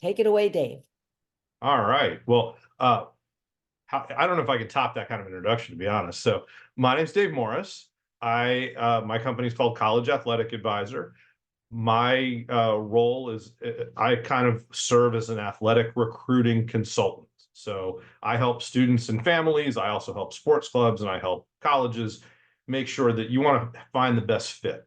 Take it away, Dave. All right. Well, I don't know if I could top that kind of introduction, to be honest. So my name's Dave Morris. My company's called College Athletic Advisor. My role is I kind of serve as an athletic recruiting consultant. So I help students and families. I also help sports clubs and I help colleges make sure that you want to find the best fit.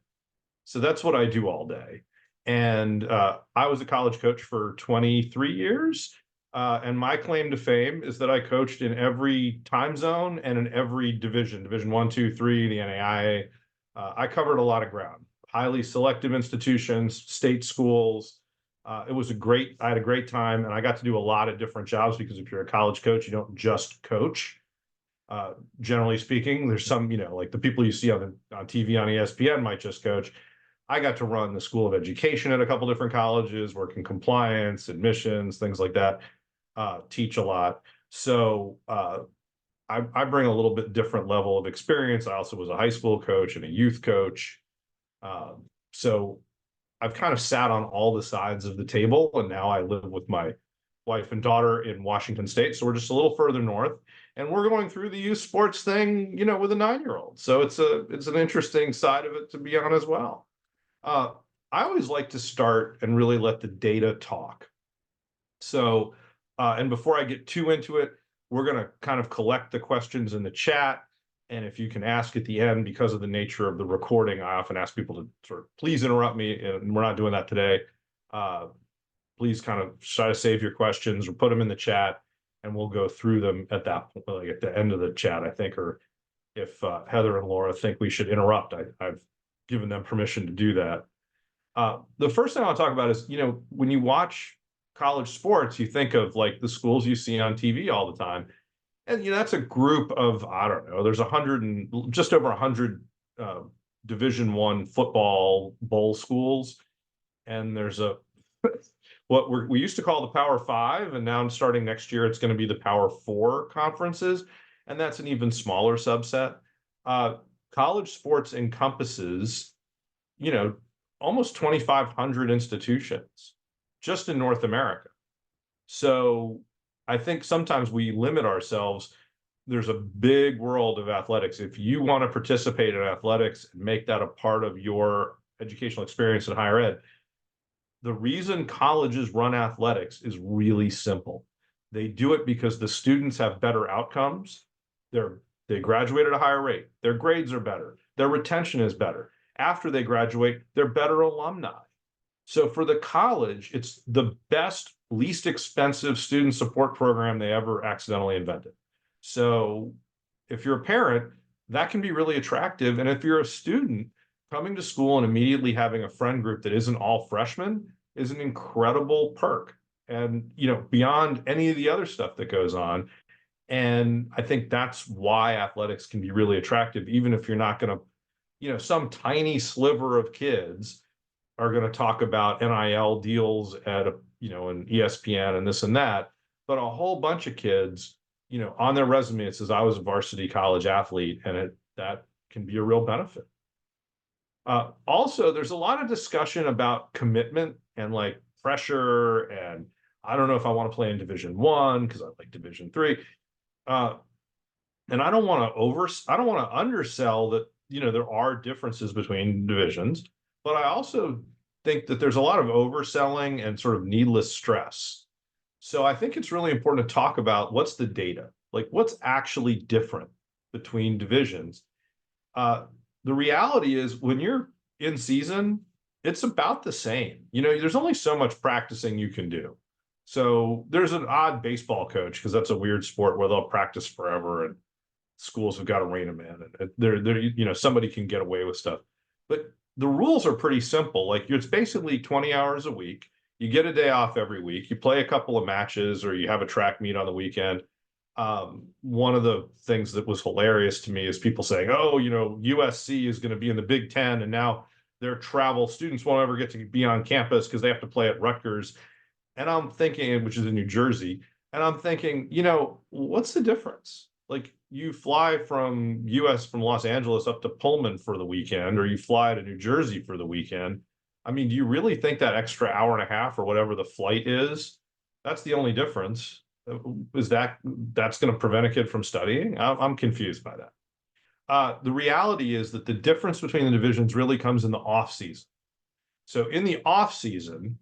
So that's what I do all day. And I was a college coach for 23 years. And my claim to fame is that I coached in every time zone and in every division 1, 2, 3, the NAIA. I covered a lot of ground, highly selective institutions, state schools. I had a great time, and I got to do a lot of different jobs because if you're a college coach, you don't just coach. Generally speaking, there's some, like the people you see on TV on ESPN might just coach. I got to run the School of Education at a couple different colleges, work in compliance, admissions, things like that, teach a lot. So I bring a little bit different level of experience. I also was a high school coach and a youth coach. So I've kind of sat on all the sides of the table, and now I live with my wife and daughter in Washington State. So we're just a little further north, and we're going through the youth sports thing, with a 9-year-old. So it's an interesting side of it to be on as well. I always like to start and really let the data talk. So, and before I get too into it, we're going to kind of collect the questions in the chat. And if you can ask at the end, because of the nature of the recording, I often ask people to sort of please interrupt me, and we're not doing that today. Please kind of try to save your questions or put them in the chat, and we'll go through them at that point, like at the end of the chat, I think, or if Heather and Laura think we should interrupt, I've given them permission to do that. The first thing I want to talk about is, when you watch college sports, you think of like the schools you see on TV all the time. And, that's a group of, I don't know, there's just over 100 Division I football bowl schools. And there's what we used to call the Power Five. And now starting next year, it's going to be the Power Four conferences. And that's an even smaller subset. College sports encompasses, almost 2,500 institutions just in North America. So I think sometimes we limit ourselves. There's a big world of athletics. If you want to participate in athletics and make that a part of your educational experience in higher ed, the reason colleges run athletics is really simple. They do it because the students have better outcomes. They graduate at a higher rate. Their grades are better. Their retention is better. After they graduate, they're better alumni. So for the college, it's the best, least expensive student support program they ever accidentally invented. So if you're a parent, that can be really attractive. And if you're a student, coming to school and immediately having a friend group that isn't all freshmen is an incredible perk. And, beyond any of the other stuff that goes on. And I think that's why athletics can be really attractive, even if you're not going to, some tiny sliver of kids are going to talk about NIL deals at an ESPN and this and that, but a whole bunch of kids, on their resume it says I was a varsity college athlete, and that can be a real benefit. Also, there's a lot of discussion about commitment and like pressure, and I don't know if I want to play in Division I because I like Division III, and I don't want to undersell that. There are differences between divisions. But I also think that there's a lot of overselling and sort of needless stress. So I think it's really important to talk about what's the data, like what's actually different between divisions. The reality is when you're in season, it's about the same. There's only so much practicing you can do. So there's an odd baseball coach, because that's a weird sport where they'll practice forever and schools have got to rein them in. And they're somebody can get away with stuff. But the rules are pretty simple. Like it's basically 20 hours a week. You get a day off every week. You play a couple of matches, or you have a track meet on the weekend. One of the things that was hilarious to me is people saying, oh, USC is going to be in the Big Ten, and now their travel students won't ever get to be on campus because they have to play at Rutgers. And I'm thinking, which is in New Jersey, and I'm thinking, what's the difference? Like you fly from Los Angeles up to Pullman for the weekend, or you fly to New Jersey for the weekend. I mean, do you really think that extra hour and a half or whatever the flight is That's the only difference. Is that's going to prevent a kid from studying? I'm confused by that. The reality is that the difference between the divisions really comes in the off season. So in the off season,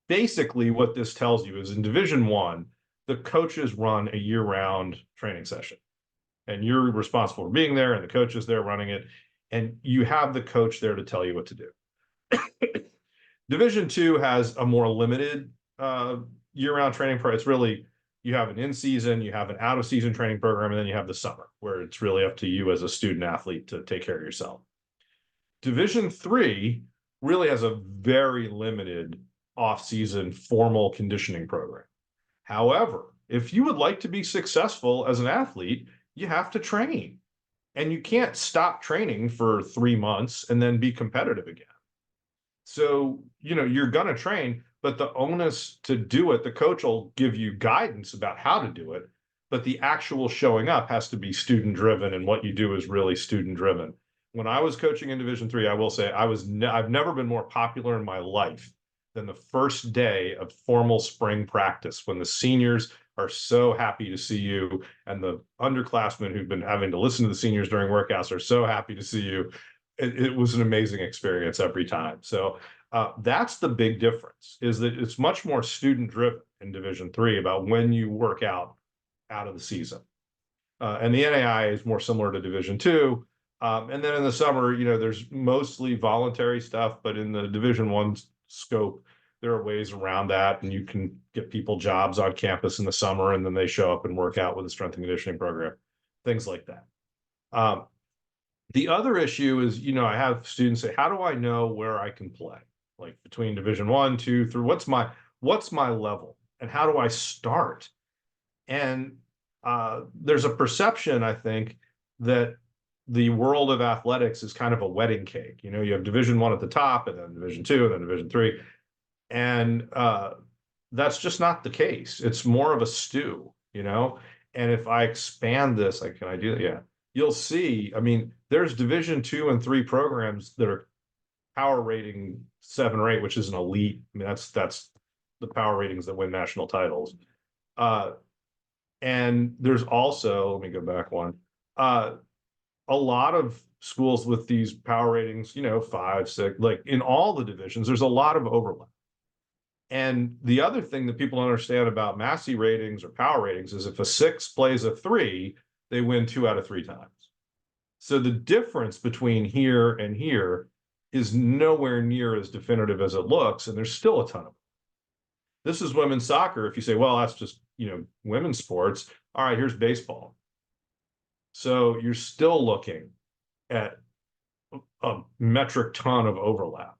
basically what this tells you is in Division One, the coaches run a year-round training session, and you're responsible for being there, and the coach is there running it, and you have the coach there to tell you what to do. Division Two has a more limited year-round training program. It's really, you have an in-season, you have an out-of-season training program, and then you have the summer, where it's really up to you as a student athlete to take care of yourself. Division Three really has a very limited off-season formal conditioning program. However, if you would like to be successful as an athlete, you have to train. And you can't stop training for 3 months and then be competitive again. So, you're going to train, but the onus to do it, the coach will give you guidance about how to do it, but the actual showing up has to be student driven, and what you do is really student driven. When I was coaching in Division Three, I will say I've never been more popular in my life than the first day of formal spring practice, when the seniors are so happy to see you, and the underclassmen who've been having to listen to the seniors during workouts are so happy to see you. It was an amazing experience every time. So that's the big difference, is that it's much more student driven in Division Three about when you work out of the season. And the NAIA is more similar to Division Two. And then in the summer, there's mostly voluntary stuff, but in the Division One scope, there are ways around that, and you can get people jobs on campus in the summer, and then they show up and work out with a strength and conditioning program, things like that. The other issue is, I have students say, how do I know where I can play? Like between Division One, Two, Three, what's my level, and how do I start? And there's a perception, I think, that the world of athletics is kind of a wedding cake. You have Division One at the top, and then Division Two, and then Division Three. And that's just not the case. It's more of a stew, And if I expand this, can I do that? Yeah. You'll see, there's Division Two and Three programs that are power rating 7 or 8, which is an elite. That's the power ratings that win national titles. And there's also, let me go back one, a lot of schools with these power ratings, 5, 6, like in all the divisions, there's a lot of overlap. And the other thing that people don't understand about Massey ratings or power ratings is if a 6 plays a 3, they win 2 out of 3 times. So the difference between here and here is nowhere near as definitive as it looks, and there's still a ton of them. This is women's soccer. If you say, well, that's just, women's sports. All right, here's baseball. So you're still looking at a metric ton of overlap.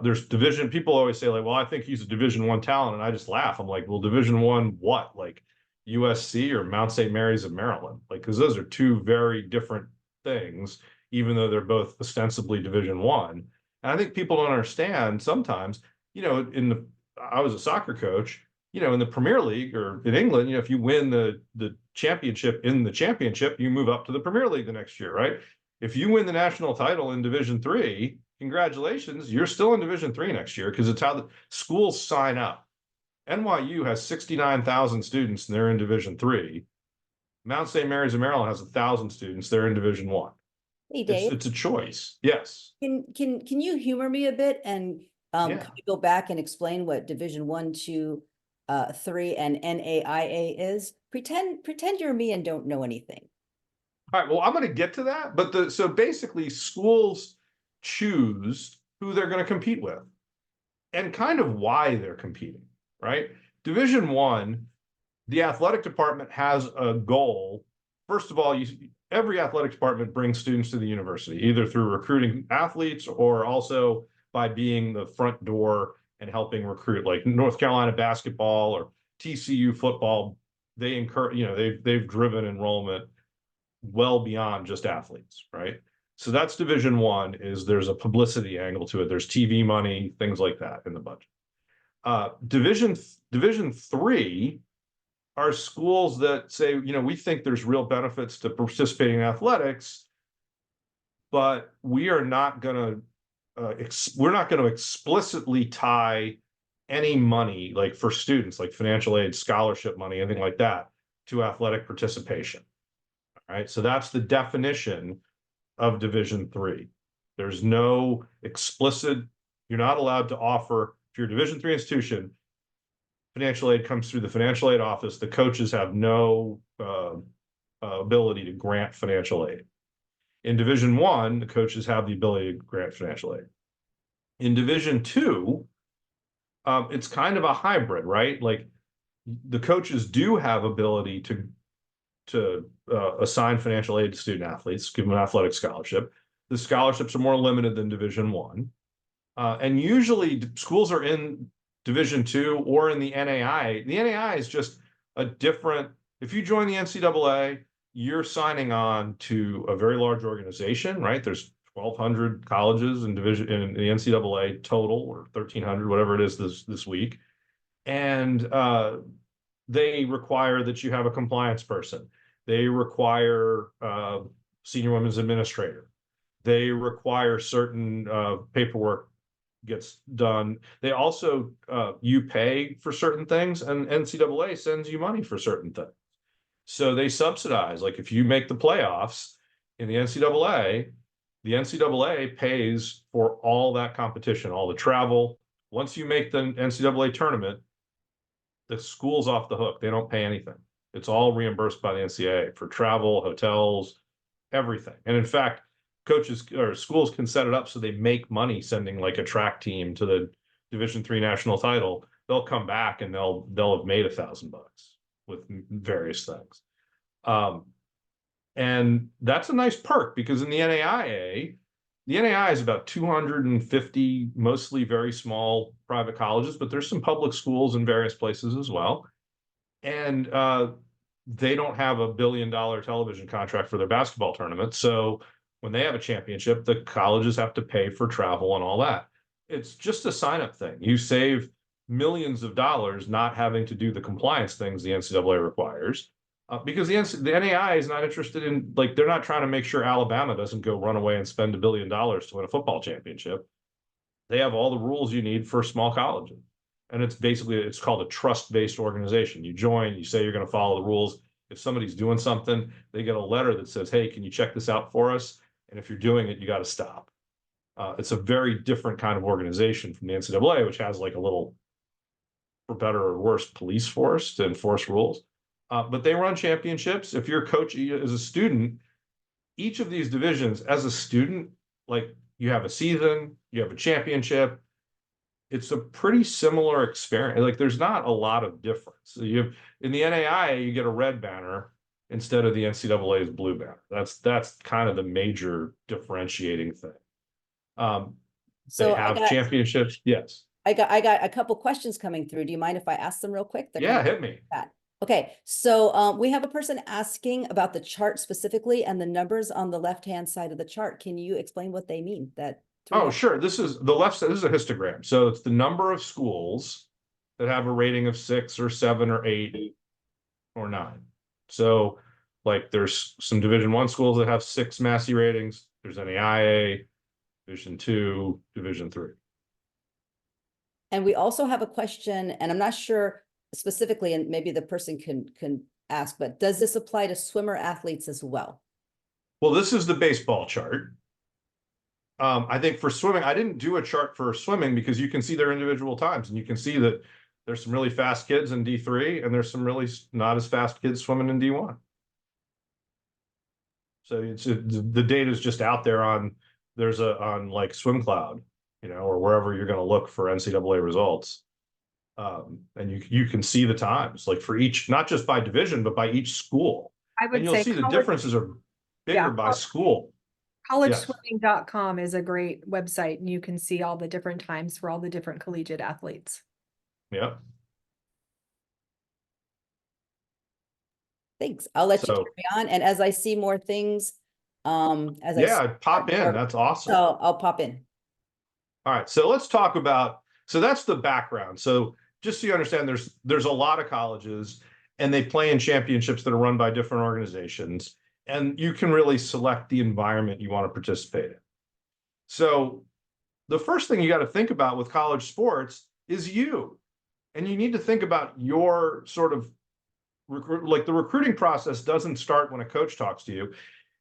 There's division, people always say, like, well, I think he's a Division One talent, and I just laugh. I'm like, well, Division One what? Like USC or Mount St. Mary's of Maryland? Like, because those are two very different things, even though they're both ostensibly Division One. And I think people don't understand sometimes, I was a soccer coach, in the Premier League or in England, if you win the championship in the championship, you move up to the Premier League the next year, right? If you win the national title in Division Three, congratulations, you're still in Division Three next year, because it's how the schools sign up. NYU has 69,000 students and they're in Division Three. Mount St. Mary's of Maryland has 1,000 students, they're in Division One. Hey, Dave. It's a choice. Yes. Can you humor me a bit and Yeah. can we go back and explain what Division 1, 2, 3, and NAIA is? Pretend you're me and don't know anything. All right, well, I'm going to get to that, but so basically schools choose who they're going to compete with and kind of why they're competing, right? Division One, the athletic department has a goal. First of all, every athletic department brings students to the university, either through recruiting athletes or also by being the front door and helping recruit, like North Carolina basketball or TCU football. They encourage, they've driven enrollment well beyond just athletes, right? So that's Division One, is there's a publicity angle to it. There's TV money, things like that in the budget. Division Three are schools that say, we think there's real benefits to participating in athletics, but we're not going to explicitly tie any money, like for students, like financial aid, scholarship money, anything like that, to athletic participation. All right, so that's the definition of Division III. There's no explicit, you're not allowed to offer, if you're a Division III institution, financial aid comes through the financial aid office. The coaches have no ability to grant financial aid. In Division I, the coaches have the ability to grant financial aid. In Division II, it's kind of a hybrid, right? Like the coaches do have ability to assign financial aid to student athletes, give them an athletic scholarship. The scholarships are more limited than Division I. And usually schools are in Division II or in the NAI. The NAI is just a different, if you join the NCAA, you're signing on to a very large organization, right? There's 1,200 colleges in division in the NCAA total, or 1,300, whatever it is this week. And they require that you have a compliance person. They require senior women's administrator. They require certain paperwork gets done. They also you pay for certain things, and NCAA sends you money for certain things. So they subsidize. Like if you make the playoffs in the NCAA pays for all that competition, all the travel. Once you make the NCAA tournament, the school's off the hook. They don't pay anything. It's all reimbursed by the NCAA for travel, hotels, everything. And in fact, coaches or schools can set it up so they make money sending like a track team to the Division III national title. They'll come back and they'll have made $1,000 with various things. And that's a nice perk because in the NAIA, the NAIA is about 250, mostly very small private colleges, but there's some public schools in various places as well. And they don't have $1 billion television contract for their basketball tournament. So when they have a championship, the colleges have to pay for travel and all that. It's just a sign-up thing. You save millions of dollars not having to do the compliance things the NCAA requires. Because the NAI is not interested in, like, they're not trying to make sure Alabama doesn't go run away and spend $1 billion to win a football championship. They have all the rules you need for small colleges. And it's called a trust-based organization. You join, you say you're going to follow the rules. If somebody's doing something, they get a letter that says, hey, can you check this out for us? And if you're doing it, you got to stop. It's a very different kind of organization from the NCAA, which has like a little, for better or worse, police force to enforce rules. But they run championships. If you're a coach as a student, each of these divisions as a student, like you have a season, you have a championship. It's a pretty similar experience. Like there's not a lot of difference. So you have in the NAIA, you get a red banner instead of the NCAA's blue banner. That's kind of the major differentiating thing. They have championships. Yes. I got a couple questions coming through. Do you mind if I ask them real quick? Yeah, hit me. Okay, so we have a person asking about the chart specifically and the numbers on the left-hand side of the chart. Can you explain what they mean? Oh, sure. This is the left side. This is a histogram. So it's the number of schools that have a rating of 6 or 7 or 8 or 9. So like there's some Division I schools that have 6 Massey ratings. There's NAIA, Division II, Division III. And we also have a question, and I'm not sure specifically, and maybe the person can ask, but does this apply to swimmer athletes as well? Well, this is the baseball chart. I think for swimming, I didn't do a chart for swimming because you can see their individual times, and you can see that there's some really fast kids in D3, and there's some really not as fast kids swimming in D1. So the data is just out there on like Swim Cloud, or wherever you're going to look for NCAA results. And you can see the times, like for each, not just by division, but by each school. And you'll see the differences are bigger by school. Collegeswimming.com is a great website, and you can see all the different times for all the different collegiate athletes. Yeah. Thanks. I'll let you carry on. And as I see more things, pop in. That's awesome. So I'll pop in. All right. So let's talk about, so that's the background. So just so you understand, there's a lot of colleges and they play in championships that are run by different organizations, and you can really select the environment you want to participate in. So the first thing you got to think about with college sports is you. And you need to think about your sort of like the recruiting process doesn't start when a coach talks to you.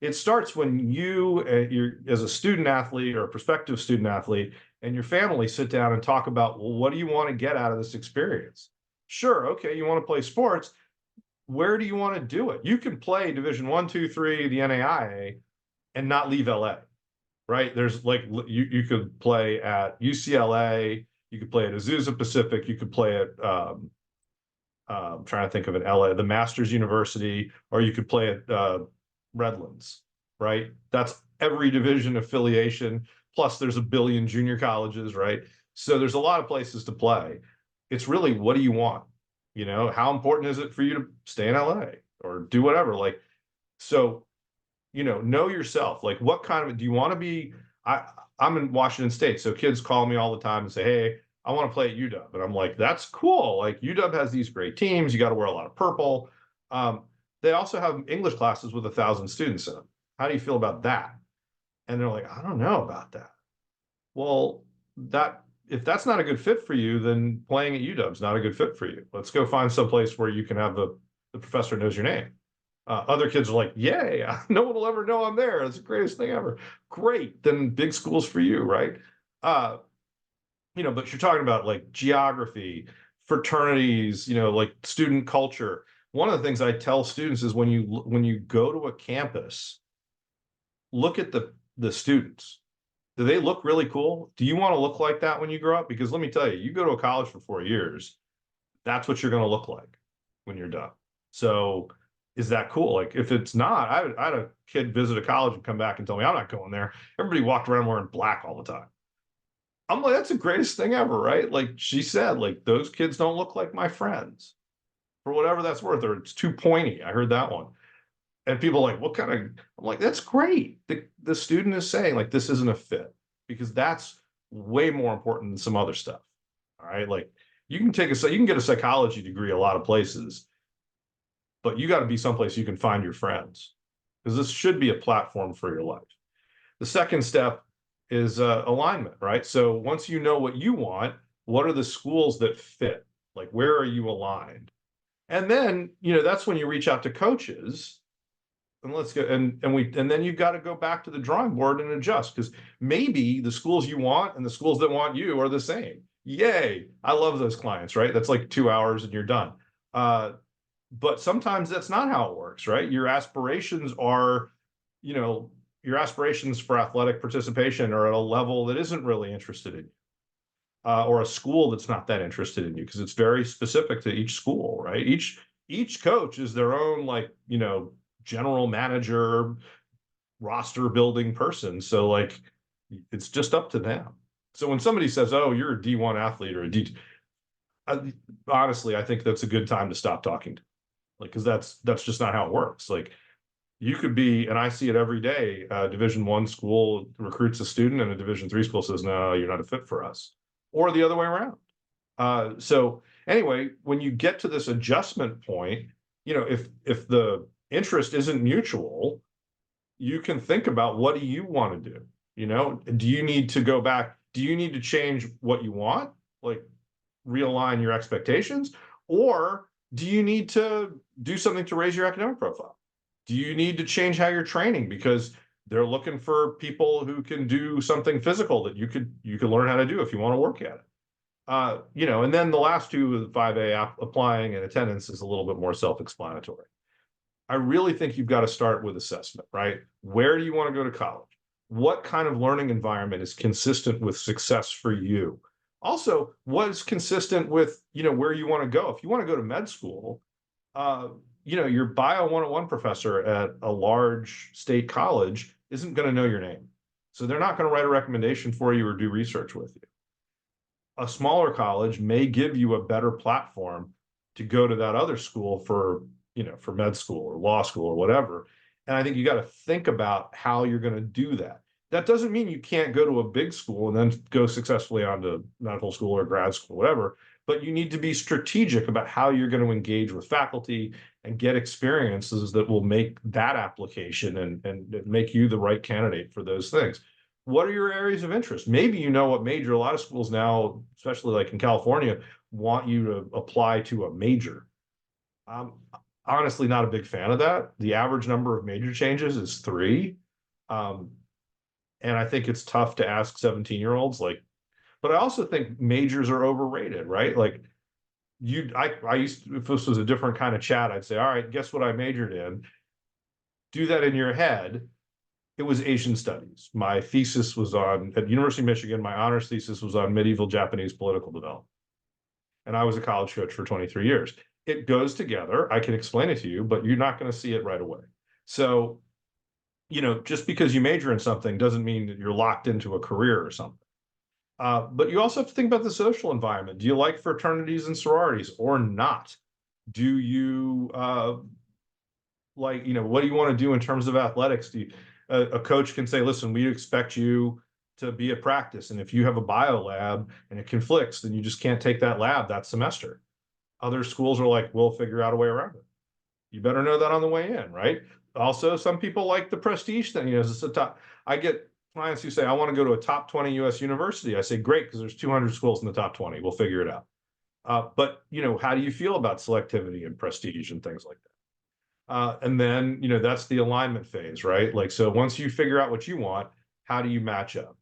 It starts when you're as a student athlete or a prospective student athlete and your family sit down and talk about, well, what do you want to get out of this experience? Sure, okay, you want to play sports. Where do you want to do it? You can play Division 1, 2, 3, the NAIA, and not leave LA, right? There's like you could play at UCLA, you could play at Azusa Pacific, you could play at I'm trying to think of an LA, the Masters University, or you could play at Redlands, right? That's every division affiliation. Plus, there's a billion junior colleges, right? So there's a lot of places to play. It's really, what do you want? You know, how important is it for you to stay in LA or do whatever? Like, so, you know yourself. Like, what kind of, do you want to be? I'm in Washington State, so kids call me all the time and say, hey, I want to play at UW. And I'm like, that's cool. Like, UW has these great teams. You got to wear a lot of purple. They also have English classes with 1,000 students in them. How do you feel about that? And they're like, I don't know about that. Well, if that's not a good fit for you, then playing at UW is not a good fit for you. Let's go find some place where you can have the professor knows your name. Other kids are like, yay, no one will ever know I'm there. It's the greatest thing ever. Great, then big schools for you, right? You know, but you're talking about like geography, fraternities, you know, like student culture. One of the things I tell students is when you go to a campus, look at the students. Do they look really cool? Do you want to look like that when you grow up? Because let me tell you, you go to a college for 4 years, that's what you're going to look like when you're done. So is that cool? Like, if it's not, I had a kid visit a college and come back and tell me, I'm not going there. Everybody walked around wearing black all the time. I'm like, that's the greatest thing ever, right? Like she said, like, those kids don't look like my friends, for whatever that's worth, or it's too pointy. I heard that one. And people are like, what kind of, I'm like, that's great. The student is saying, like, this isn't a fit, because that's way more important than some other stuff. All right. Like, you can get a psychology degree a lot of places, but you got to be someplace you can find your friends, because this should be a platform for your life. The second step is alignment, right? So once you know what you want, what are the schools that fit? Like, where are you aligned? And then, you know, that's when you reach out to coaches, and let's go, and then you've got to go back to the drawing board and adjust, because maybe the schools you want and the schools that want you are the same. Yay, I love those clients, right? That's like 2 hours and you're done. But sometimes that's not how it works, right? Your aspirations are, you know, your aspirations for athletic participation are at a level that isn't really interested in you, or a school that's not that interested in you, because it's very specific to each school, right? Each coach is their own, like, you know, general manager, roster building person. So like, it's just up to them. So when somebody says, oh, you're a D1 athlete or a D, honestly, I think that's a good time to stop talking to, like, because that's just not how it works. Like, you could be, and I see it every day, Division 1 school recruits a student and a Division 3 school says, no, you're not a fit for us, or the other way around. So anyway, when you get to this adjustment point, you know, if the interest isn't mutual, you can think about, what do you want to do? You know, do you need to go back? Do you need to change what you want? Like, realign your expectations? Or do you need to do something to raise your academic profile? Do you need to change how you're training, because they're looking for people who can do something physical that you could learn how to do if you want to work at it? You know, and then the last two, 5A, applying and attendance, is a little bit more self-explanatory. I really think you've got to start with assessment, right? Where do you want to go to college? What kind of learning environment is consistent with success for you? Also, what is consistent with, you know, where you want to go? If you want to go to med school, you know, your bio 101 professor at a large state college isn't going to know your name. So they're not going to write a recommendation for you or do research with you. A smaller college may give you a better platform to go to that other school for, you know, for med school or law school or whatever. And I think you got to think about how you're going to do that. That doesn't mean you can't go to a big school and then go successfully on to medical school or grad school, whatever, but you need to be strategic about how you're going to engage with faculty and get experiences that will make that application and make you the right candidate for those things. what are your areas of interest? Maybe you know what major. A lot of schools now, especially like in California, want you to apply to a major. I'm honestly not a big fan of that. The average number of major changes is 3. And I think it's tough to ask 17-year-olds, like, but I also think majors are overrated, right? Like I used to, if this was a different kind of chat, I'd say, all right, guess what I majored in? Do that in your head. It was Asian studies. My thesis was on, at University of Michigan, my honors thesis was on medieval Japanese political development. And I was a college coach for 23 years. It goes together. I can explain it to you, but you're not going to see it right away. So, just because you major in something doesn't mean that you're locked into a career or something. But you also have to think about the social environment. Do you like fraternities and sororities or not? Do you what do you want to do in terms of athletics? A coach can say, listen, we expect you to be at practice. And if you have a bio lab and it conflicts, then you just can't take that lab that semester. Other schools are like, we'll figure out a way around it. You better know that on the way in, right? Also, some people like the prestige thing. It's a top. I get clients who say, I want to go to a top 20 US university. I say, great, because there's 200 schools in the top 20. We'll figure it out. But how do you feel about selectivity and prestige and things like that? And then, that's the alignment phase, right? Like, so once you figure out what you want, how do you match up?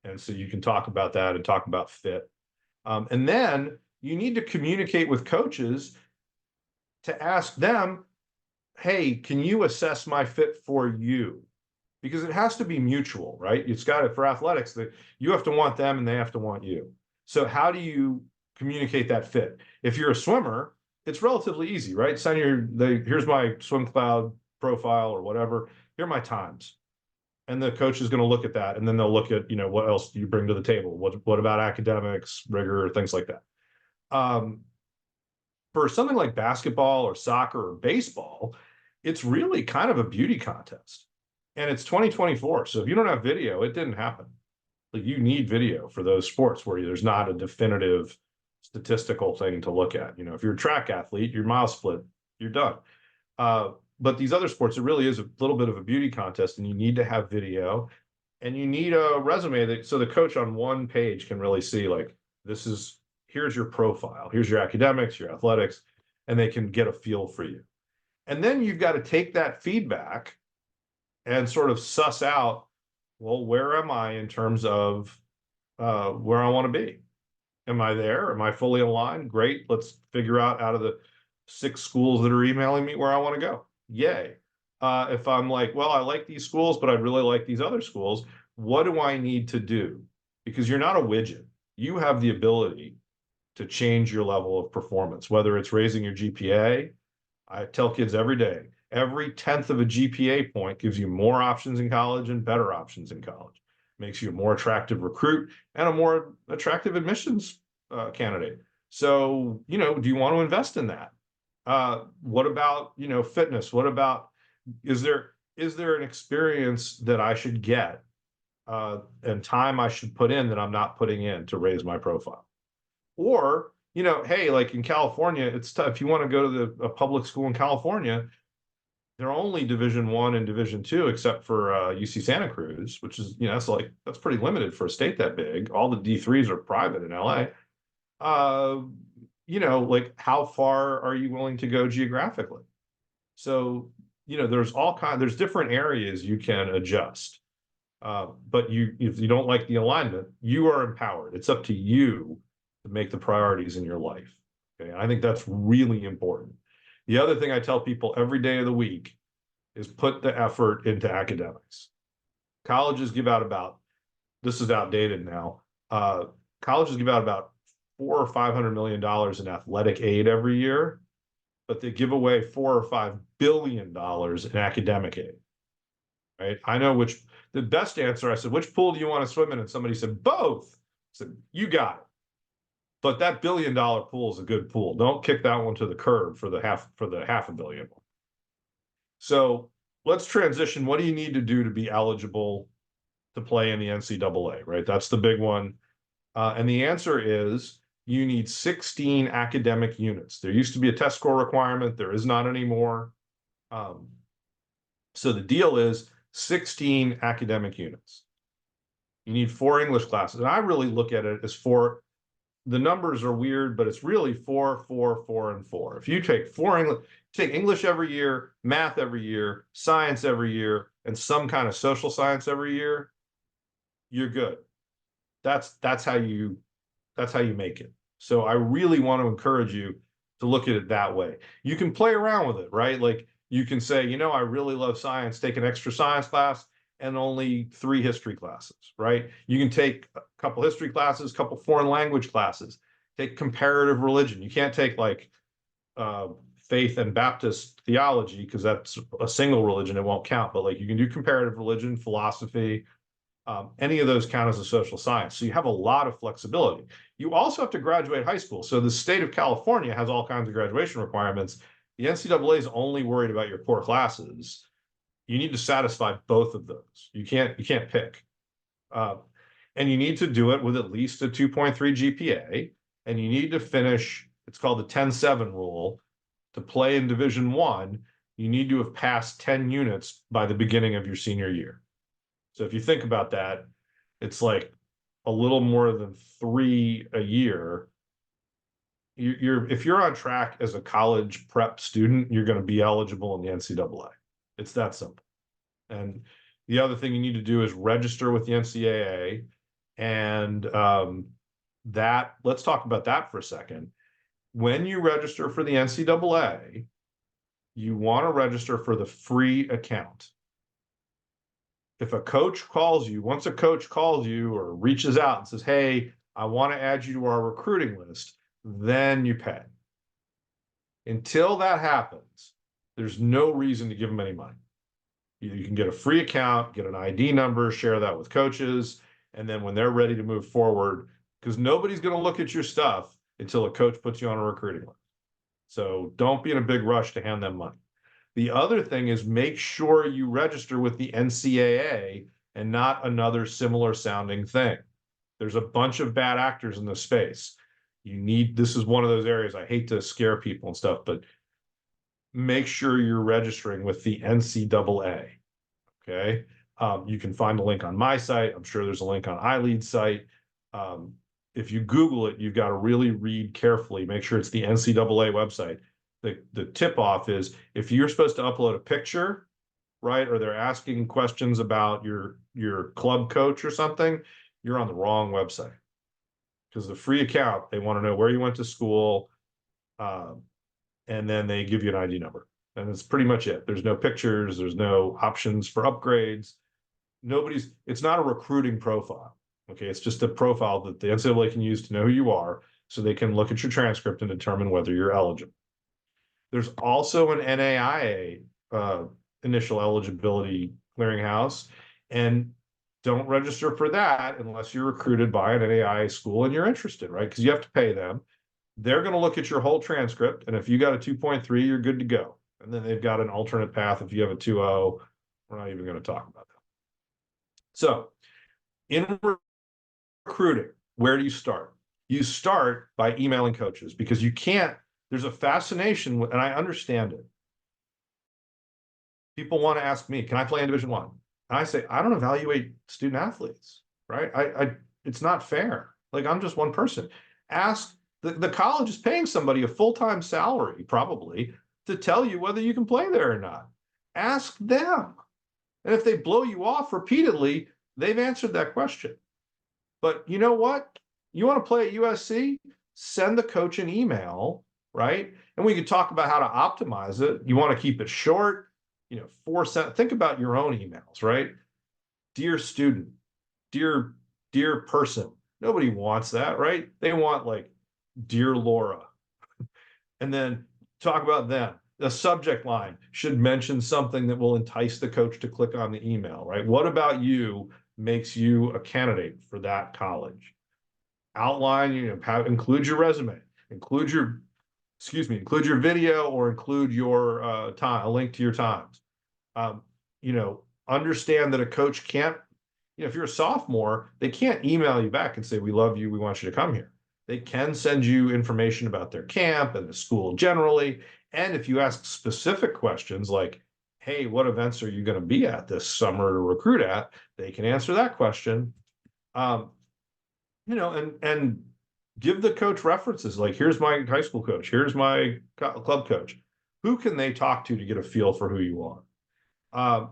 And so you can talk about that and talk about fit. And then you need to communicate with coaches to ask them, hey, can you assess my fit for you? Because it has to be mutual, right? It's got it for athletics that you have to want them and they have to want you. So how do you communicate that fit? If you're a swimmer, it's relatively easy, right? Send here's my swim cloud profile or whatever. Here are my times. And the coach is going to look at that, and then they'll look at, what else do you bring to the table? What about academics, rigor, things like that. For something like basketball or soccer or baseball, it's really kind of a beauty contest. And it's 2024. So if you don't have video, it didn't happen. Like, you need video for those sports where there's not a definitive statistical thing to look at. If you're a track athlete, your mile split, you're done. But these other sports, it really is a little bit of a beauty contest, and you need to have video, and you need a resume so the coach on one page can really see, like, here's your profile, here's your academics, your athletics, and they can get a feel for you. And then you've got to take that feedback and sort of suss out, well, where am I in terms of where I want to be? Am I there? Am I fully aligned? Great. Let's figure out of the 6 schools that are emailing me where I want to go. Yay. If I'm like, well, I like these schools, but I'd really like these other schools, what do I need to do? Because you're not a widget. You have the ability to change your level of performance, whether it's raising your GPA. I tell kids every day, every 10th of a GPA point gives you more options in college and better options in college. Makes you a more attractive recruit and a more attractive admissions candidate. So, do you want to invest in that? What about, fitness? What about, is there an experience that I should get and time I should put in that I'm not putting in to raise my profile? Or, hey, like in California, it's tough. If you want to go to a public school in California, they're only Division I and Division II, except for UC Santa Cruz, which is, that's pretty limited for a state that big. All the D3s are private in LA. Like, how far are you willing to go geographically? So, there's different areas you can adjust. But if you don't like the alignment, you are empowered. It's up to you to make the priorities in your life. Okay. And I think that's really important. The other thing I tell people every day of the week is put the effort into academics. Colleges give out this is outdated now. Colleges give out about $400 or $500 million in athletic aid every year, but they give away $4 or $5 billion in academic aid. Right? I know the best answer. I said, which pool do you want to swim in? And somebody said, both. I said, you got it. But that $1 billion pool is a good pool. Don't kick that one to the curb for the half $500 million. So let's transition. What do you need to do to be eligible to play in the NCAA, right? That's the big one. And the answer is you need 16 academic units. There used to be a test score requirement. There is not anymore. So the deal is 16 academic units. You need 4 English classes. And I really look at it as 4. The numbers are weird, but it's really 4, 4, 4, and 4. If you take 4 English, take English every year, math every year, science every year, and some kind of social science every year, you're good. That's how you make it. So I really want to encourage you to look at it that way. You can play around with it, right? Like you can say, you know, I really love science, take an extra science class and only 3 history classes, right? You can take a couple history classes, couple foreign language classes, take comparative religion. You can't take like faith and Baptist theology because that's a single religion, it won't count. But like you can do comparative religion, philosophy, any of those count as a social science. So you have a lot of flexibility. You also have to graduate high school. So the state of California has all kinds of graduation requirements. The NCAA is only worried about your core classes. You need to satisfy both of those. You can't pick. And you need to do it with at least a 2.3 GPA. And you need to finish, it's called the 10-7 rule. To play in Division I, you need to have passed 10 units by the beginning of your senior year. So if you think about that, it's like a little more than 3 a year. If you're on track as a college prep student, you're going to be eligible in the NCAA. It's that simple. And the other thing you need to do is register with the NCAA. And let's talk about that for a second. When you register for the NCAA, you want to register for the free account. If a coach calls you, once a coach calls you or reaches out and says, hey, I want to add you to our recruiting list, then you pay. Until that happens, there's no reason to give them any money. You can get a free account, get an ID number, share that with coaches, and then when they're ready to move forward, because nobody's going to look at your stuff until a coach puts you on a recruiting list. So don't be in a big rush to hand them money. The other thing is make sure you register with the NCAA and not another similar sounding thing. There's a bunch of bad actors in this space. This is one of those areas, I hate to scare people and stuff, but make sure you're registering with the NCAA, okay? You can find a link on my site. I'm sure there's a link on iLEAD's site. If you Google it, you've got to really read carefully, make sure it's the NCAA website. The tip-off is if you're supposed to upload a picture, right, or they're asking questions about your club coach or something, you're on the wrong website. Because the free account, they want to know where you went to school, and then they give you an ID number. And that's pretty much it. There's no pictures, there's no options for upgrades. It's not a recruiting profile. Okay, it's just a profile that the NCAA can use to know who you are, so they can look at your transcript and determine whether you're eligible. There's also an NAIA initial eligibility clearinghouse, and don't register for that unless you're recruited by an NAIA school and you're interested, right? Because you have to pay them. They're going to look at your whole transcript, and if you got a 2.3, you're good to go. And then they've got an alternate path if you have a 2.0. We're not even going to talk about that. So in recruiting, where do you start? You start by emailing coaches, because there's a fascination, and I understand it. People want to ask me, can I play in Division I? And I say, I don't evaluate student athletes, right? It's not fair. Like, I'm just one person. Ask, the college is paying somebody a full-time salary, probably, to tell you whether you can play there or not. Ask them. And if they blow you off repeatedly, they've answered that question. But you know what? You want to play at USC? Send the coach an email, right? And we can talk about how to optimize it. You want to keep it short, 4 sentences. Think about your own emails, right? Dear student, dear person. Nobody wants that, right? They want like, dear Laura. And then talk about them. The subject line should mention something that will entice the coach to click on the email, right? What about you makes you a candidate for that college? Outline, include your resume, include your video, or include your time, a link to your times. Understand that a coach can't, if you're a sophomore, they can't email you back and say, we love you, we want you to come here. They can send you information about their camp and the school generally. And if you ask specific questions like, hey, what events are you going to be at this summer to recruit at? They can answer that question. You know, and give the coach references. Like, here's my high school coach, here's my club coach. Who can they talk to get a feel for who you are?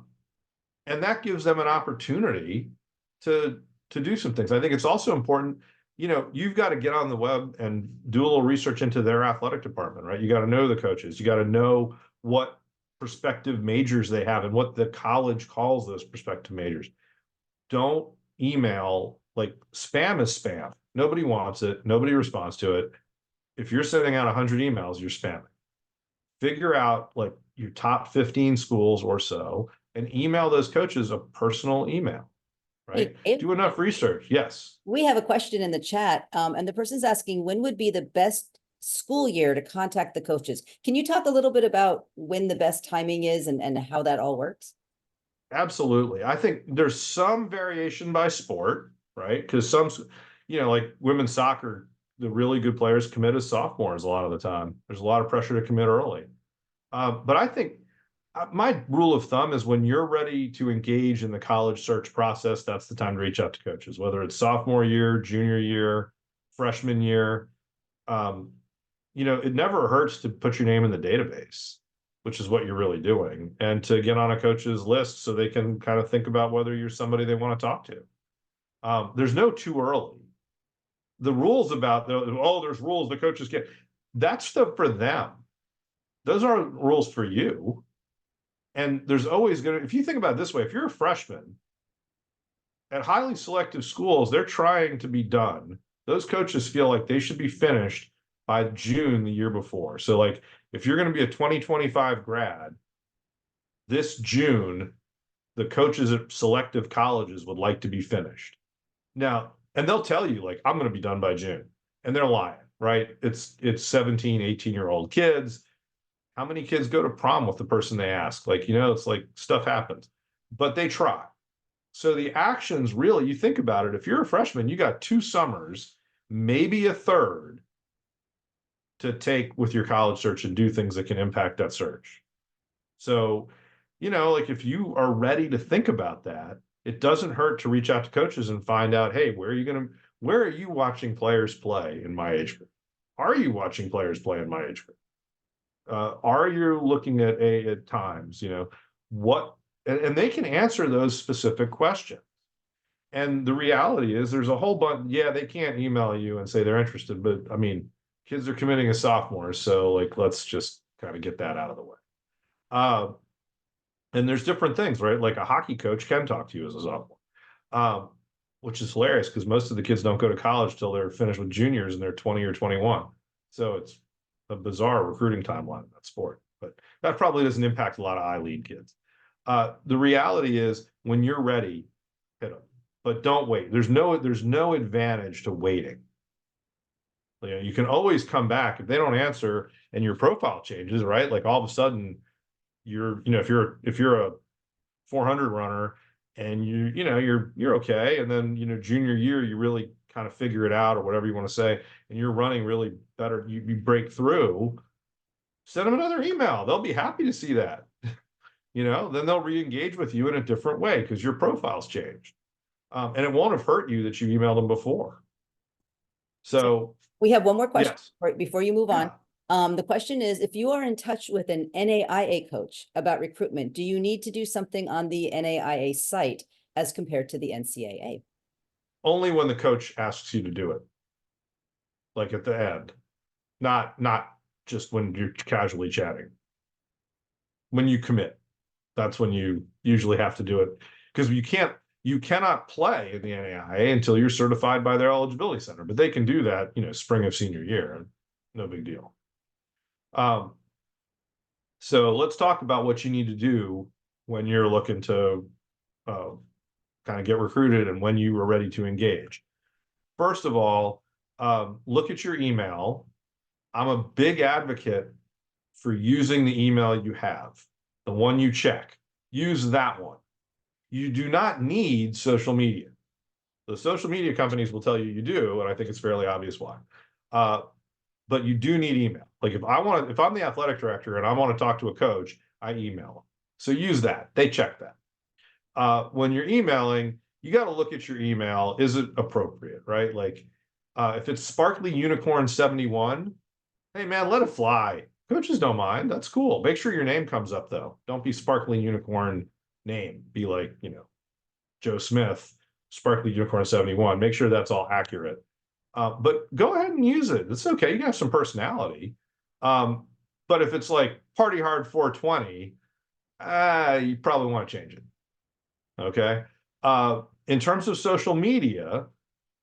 And that gives them an opportunity to do some things. I think it's also important, you know, you've got to get on the web and do a little research into their athletic department, right? You got to know the coaches, you got to know what prospective majors they have and what the college calls those prospective majors. Don't email, like, spam is spam. Nobody wants it, nobody responds to it. If you're sending out 100 emails, you're spamming. Figure out like your top 15 schools or so and email those coaches a personal email, right? Hey, Dave, Do enough research. Yes. we have a question in the chat, and the person's asking, when would be the best school year to contact the coaches? Can you talk a little bit about when the best timing is and how that all works? Absolutely. I think there's some variation by sport, right? Because some, you know, like women's soccer, the really good players commit as sophomores a lot of the time. There's a lot of pressure to commit early. But I think my rule of thumb is when you're ready to engage in the college search process, that's the time to reach out to coaches, whether it's sophomore year, junior year, freshman year. You know, it never hurts to put your name in the database, which is what you're really doing, and to get on a coach's list so they can kind of think about whether you're somebody they want to talk to. There's no too early. The rules about there's rules the coaches get, that's stuff for them. Those aren't rules for you. And there's always going to, if you think about it this way, if you're a freshman at highly selective schools, they're trying to be done. Those coaches feel like they should be finished by June the year before. So like, if you're going to be a 2025 grad, this June, the coaches at selective colleges would like to be finished. Now, and they'll tell you like, I'm going to be done by June, and they're lying, right? It's 17, 18-year-old kids. How many kids go to prom with the person they ask? Like, you know, it's like stuff happens, but they try. So the actions really, you think about it, if you're a freshman, you got 2 summers, maybe a third, to take with your college search and do things that can impact that search. So, you know, like if you are ready to think about that, it doesn't hurt to reach out to coaches and find out, hey, where are you watching players play in my age group? Are you watching players play in my age group? Are you looking at times, you know, what, and they can answer those specific questions. And the reality is there's a whole bunch, yeah, they can't email you and say they're interested, but I mean, kids are committing as sophomores. So like, let's just kind of get that out of the way. And there's different things, right? Like a hockey coach can talk to you as a sophomore, which is hilarious because most of the kids don't go to college till they're finished with juniors and they're 20 or 21. So it's a bizarre recruiting timeline in that sport, but that probably doesn't impact a lot of iLEAD kids. The reality is when you're ready, hit them, but don't wait. There's no advantage to waiting. You know, you can always come back if they don't answer and your profile changes, right? Like all of a sudden you're, you know, if you're a 400 runner and you're okay. And then, you know, junior year, you really kind of figure it out or whatever you want to say, and you're running really better, you break through, send them another email. They'll be happy to see that. You know, then they'll re-engage with you in a different way because your profile's changed. And it won't have hurt you that you emailed them before. So we have one more question yes. before you move on. The question is, if you are in touch with an NAIA coach about recruitment, do you need to do something on the NAIA site as compared to the NCAA? Only when the coach asks you to do it. Like at the end, not just when you're casually chatting. When you commit, that's when you usually have to do it, because you cannot play in the NAIA until you're certified by their eligibility center, but they can do that, you know, spring of senior year, no big deal. So let's talk about what you need to do when you're looking to kind of get recruited and when you are ready to engage. First of all, look at your email. I'm a big advocate for using the email you have, the one you check. Use that one. You do not need social media. The social media companies will tell you you do, and I think it's fairly obvious why. But you do need email. Like if I'm the athletic director and I want to talk to a coach, I email them. So use that. They check that. When you're emailing, you got to look at your email. Is it appropriate, right? Like, if it's Sparkly Unicorn 71, hey man, let it fly. Coaches don't mind. That's cool. Make sure your name comes up though. Don't be Sparkly Unicorn name. Be like, Joe Smith, Sparkly Unicorn 71. Make sure that's all accurate. But go ahead and use it. It's okay. You can have some personality. But if it's like Party Hard 420, you probably want to change it. Okay. In terms of social media,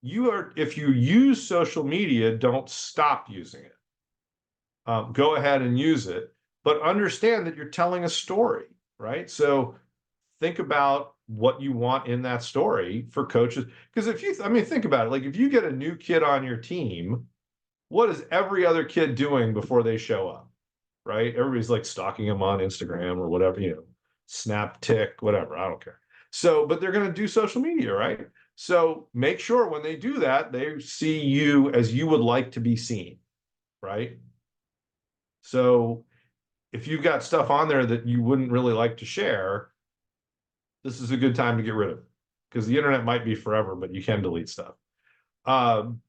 if you use social media, don't stop using it. Go ahead and use it, but understand that you're telling a story, right? So think about what you want in that story for coaches. Because think about it, like if you get a new kid on your team, what is every other kid doing before they show up, right? Everybody's like stalking them on Instagram or whatever, Snap, Tick, whatever, I don't care. So, but they're going to do social media, right? So make sure when they do that, they see you as you would like to be seen, right? So if you've got stuff on there that you wouldn't really like to share, this is a good time to get rid of it, because the internet might be forever, but you can delete stuff. And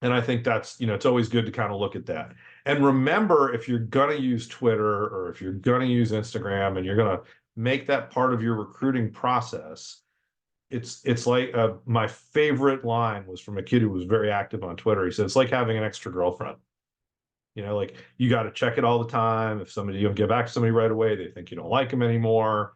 I think that's, it's always good to kind of look at that. And remember, if you're going to use Twitter or if you're going to use Instagram and you're going to make that part of your recruiting process, it's like my favorite line was from a kid who was very active on Twitter. He said, it's like having an extra girlfriend. Like you got to check it all the time. If you don't get back to somebody right away, they think you don't like them anymore.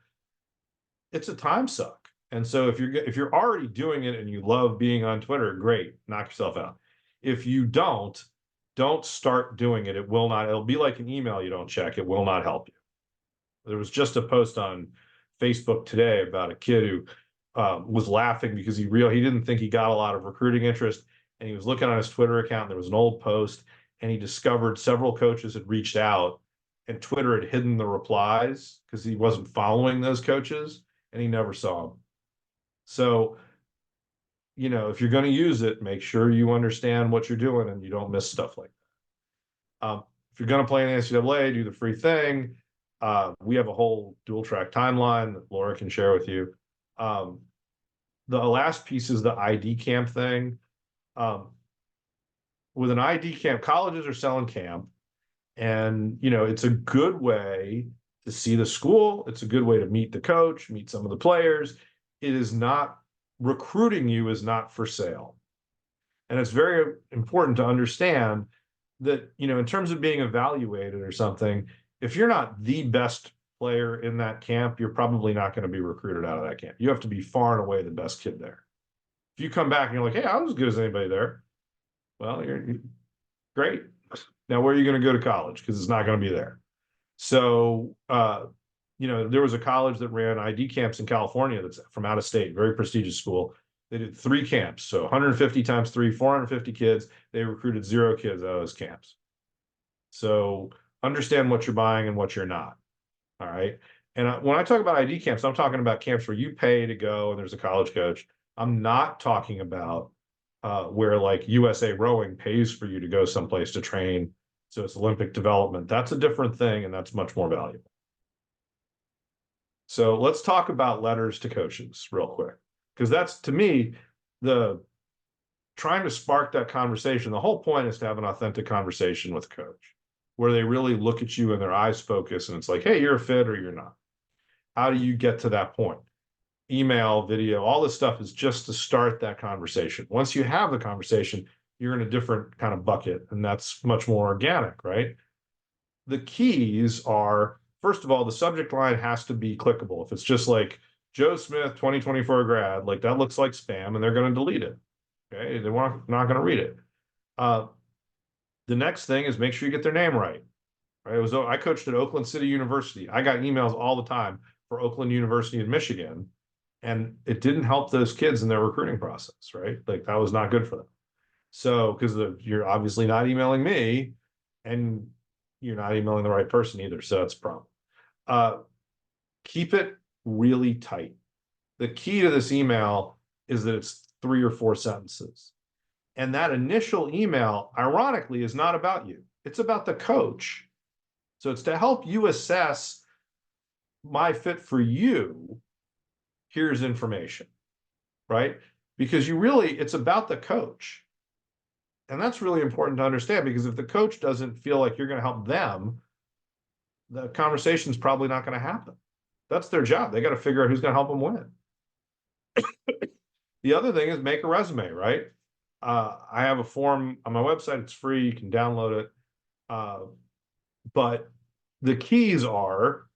It's a time suck. And so if you're already doing it and you love being on Twitter, great, knock yourself out. If you don't start doing it. It'll be like an email you don't check. It will not help you. There was just a post on Facebook today about a kid who was laughing because he didn't think he got a lot of recruiting interest. And he was looking on his Twitter account. And there was an old post and he discovered several coaches had reached out and Twitter had hidden the replies because he wasn't following those coaches and he never saw them. So, if you're going to use it, make sure you understand what you're doing and you don't miss stuff like that. If you're going to play in the NCAA, do the free thing. We have a whole dual track timeline that Laura can share with you. The last piece is the ID camp thing. With an ID camp, colleges are selling camp, and it's a good way to see the school. It's a good way to meet the coach, meet some of the players. Recruiting you is not for sale. And it's very important to understand that, in terms of being evaluated or something, if you're not the best player in that camp, you're probably not going to be recruited out of that camp. You have to be far and away the best kid there. If you come back and you're like, hey, I was as good as anybody there, well, you're great. Now, where are you going to go to college? Because it's not going to be there. So, there was a college that ran ID camps in California that's from out of state, very prestigious school. They did 3 camps. So 150 times 3, 450 kids. They recruited 0 kids out of those camps. So understand what you're buying and what you're not. All right. And when I talk about ID camps, I'm talking about camps where you pay to go and there's a college coach. I'm not talking about where like USA Rowing pays for you to go someplace to train. So it's Olympic development. That's a different thing, and that's much more valuable. So let's talk about letters to coaches real quick, because that's, to me, the trying to spark that conversation. The whole point is to have an authentic conversation with a coach where they really look at you and their eyes focus and it's like, hey, you're a fit or you're not. How do you get to that point? Email, video, all this stuff is just to start that conversation. Once you have the conversation, you're in a different kind of bucket, and that's much more organic, right? The keys are, first of all, the subject line has to be clickable. If it's just like Joe Smith, 2024 grad, like that looks like spam and they're going to delete it. Okay, they're not going to read it. The next thing is make sure you get their name right. Right? I coached at Oakland City University. I got emails all the time for Oakland University in Michigan, and it didn't help those kids in their recruiting process, right? Like that was not good for them. So, because you're obviously not emailing me, and you're not emailing the right person either. So that's a problem. Keep it really tight. The key to this email is that it's 3 or 4 sentences. And that initial email, ironically, is not about you. It's about the coach. So it's to help you assess my fit for you. Here's information. right? Because it's about the coach. And that's really important to understand, because if the coach doesn't feel like you're going to help them, the conversation's probably not going to happen. That's their job. They got to figure out who's going to help them win. The other thing is make a resume, right? I have a form on my website. It's free. You can download it. But the keys are,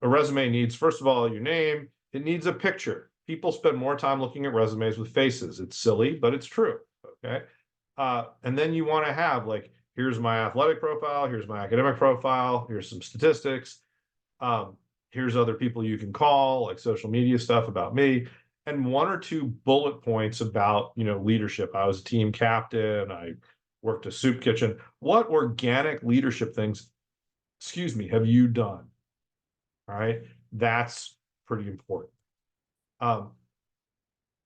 a resume needs, first of all, your name. It needs a picture. People spend more time looking at resumes with faces. It's silly, but it's true. Okay. And then you want to have, like, here's my athletic profile, here's my academic profile, here's some statistics. Here's other people you can call, like social media stuff about me, and 1 or 2 bullet points about, leadership. I was a team captain. I worked a soup kitchen. What organic leadership things, have you done? All right. That's pretty important. And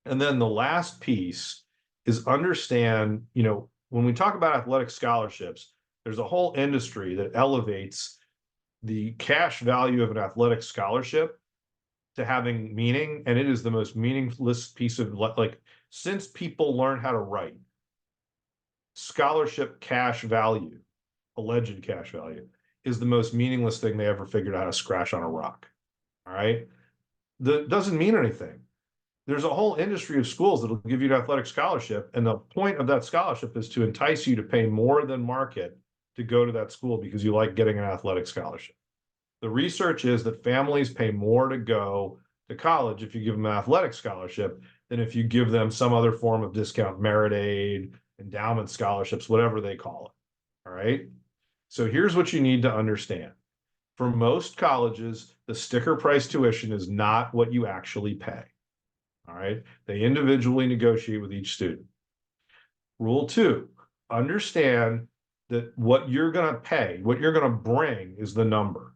then the last piece is understand, when we talk about athletic scholarships, there's a whole industry that elevates the cash value of an athletic scholarship to having meaning. And it is the most meaningless piece of, like, since people learn how to write, scholarship cash value, alleged cash value, is the most meaningless thing they ever figured out how to scratch on a rock. All right. That doesn't mean anything. There's a whole industry of schools that'll give you an athletic scholarship. And the point of that scholarship is to entice you to pay more than market to go to that school because you like getting an athletic scholarship. The research is that families pay more to go to college if you give them an athletic scholarship than if you give them some other form of discount, merit aid, endowment scholarships, whatever they call it. All right. So here's what you need to understand. For most colleges, the sticker price tuition is not what you actually pay. All right. They individually negotiate with each student. Rule 2, understand that what you're going to pay, what you're going to bring is the number.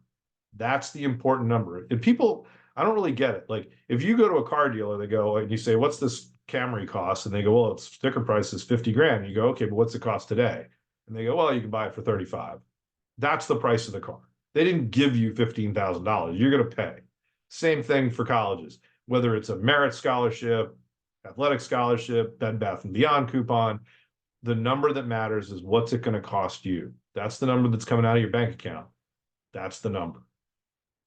That's the important number. And people, I don't really get it. Like, if you go to a car dealer, they go, and you say, what's this Camry cost? And they go, well, its sticker price is 50 grand. You go, okay, but what's the cost today? And they go, well, you can buy it for 35. That's the price of the car. They didn't give you $15,000. You're going to pay. Same thing for colleges, whether it's a merit scholarship, athletic scholarship, Bed Bath & Beyond coupon. The number that matters is what's it going to cost you. That's the number that's coming out of your bank account. That's the number.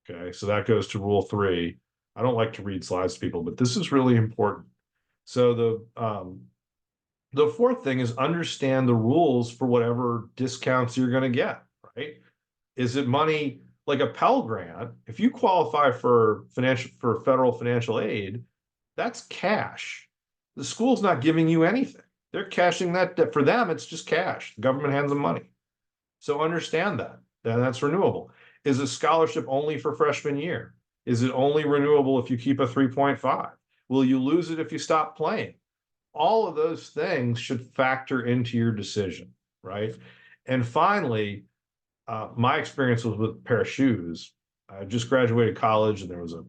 Okay, so that goes to rule 3. I don't like to read slides to people, but this is really important. So the fourth thing is understand the rules for whatever discounts you're going to get, right? Is it money like a Pell Grant? If you qualify for federal financial aid, that's cash. The school's not giving you anything. They're cashing that. For them, it's just cash. The government hands them money. So understand that. Then that's renewable. Is a scholarship only for freshman year? Is it only renewable if you keep a 3.5? Will you lose it if you stop playing? All of those things should factor into your decision, right? And finally, my experience was with a pair of shoes. I just graduated college and there was a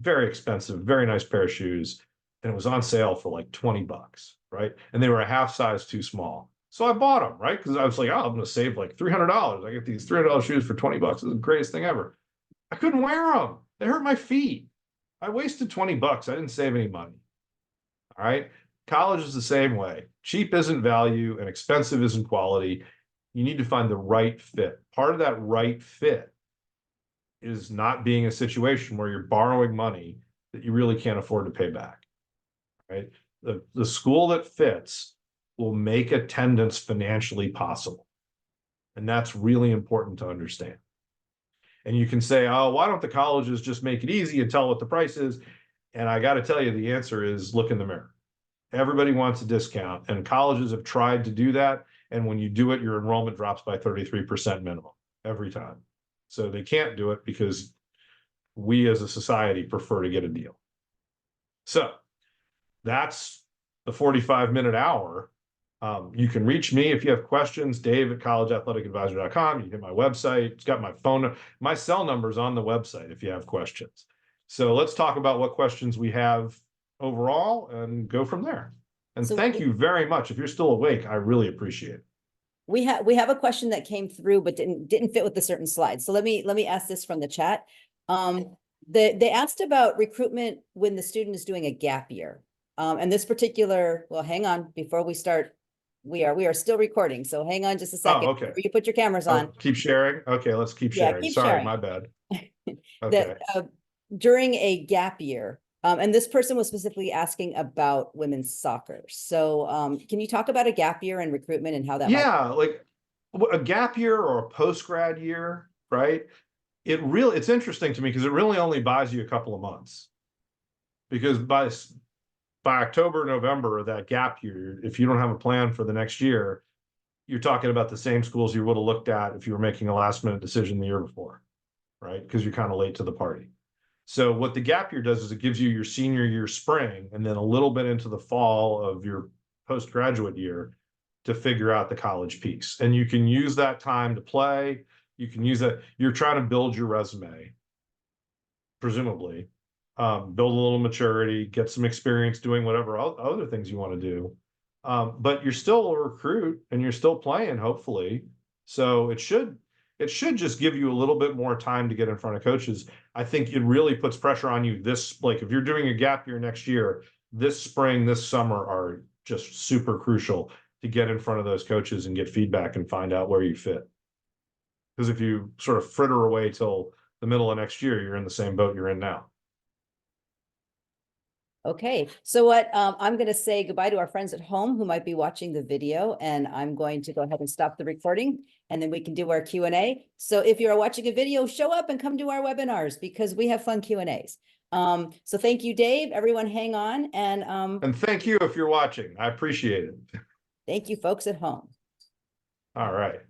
very expensive, very nice pair of shoes, and it was on sale for like $20, right? And they were a half size too small. So I bought them, right? Because I was like, oh, I'm going to save like $300. I get these $300 shoes for $20. It's the greatest thing ever. I couldn't wear them. They hurt my feet. I wasted $20. I didn't save any money. All right. College is the same way. Cheap isn't value and expensive isn't quality. You need to find the right fit. Part of that right fit is not being in a situation where you're borrowing money that you really can't afford to pay back. Right. The school that fits will make attendance financially possible. And that's really important to understand. And you can say, oh, why don't the colleges just make it easy and tell what the price is? And I got to tell you, the answer is look in the mirror. Everybody wants a discount, and colleges have tried to do that. And when you do it, your enrollment drops by 33% minimum every time. So they can't do it because we as a society prefer to get a deal. So that's the 45-minute hour. You can reach me if you have questions, Dave@collegeathleticadvisor.com. You can hit my website. It's got my phone, my cell numbers on the website if you have questions. So let's talk about what questions we have overall and go from there. And So thank you very much. If you're still awake, I really appreciate it. we have a question that came through but didn't fit with the certain slides. So let me ask this from the chat. They asked about recruitment when the student is doing a gap year. And this particular, well, hang on, before we start, we are still recording, so hang on just a second. okay. before you put your cameras Oh, on. keep sharing? Okay, let's keep Yeah, sharing. keep Sorry, sharing. my bad. That Okay. during a gap year, and this person was specifically asking about women's soccer. So can you talk about a gap year and recruitment and how that might? Yeah, like a gap year or a post-grad year, right? It's interesting to me because it really only buys you a couple of months. Because by October, November of that gap year, if you don't have a plan for the next year, you're talking about the same schools you would have looked at if you were making a last minute decision the year before, right? Because you're kind of late to the party. So what the gap year does is it gives you your senior year spring and then a little bit into the fall of your postgraduate year to figure out the college piece. And you can use that time to play. You can use that. You're trying to build your resume, presumably, build a little maturity, get some experience doing whatever other things you want to do. But you're still a recruit and you're still playing, hopefully. So it should just give you a little bit more time to get in front of coaches. I think it really puts pressure on you like if you're doing a gap year next year, this spring, this summer are just super crucial to get in front of those coaches and get feedback and find out where you fit. Because if you sort of fritter away till the middle of next year, you're in the same boat you're in now. Okay, so what I'm going to say goodbye to our friends at home who might be watching the video, and I'm going to go ahead and stop the recording, and then we can do our Q&A. So if you're watching a video, show up and come to our webinars because we have fun Q&As. So thank you, Dave. Everyone hang on, And thank you if you're watching. I appreciate it. thank you folks at home. All right.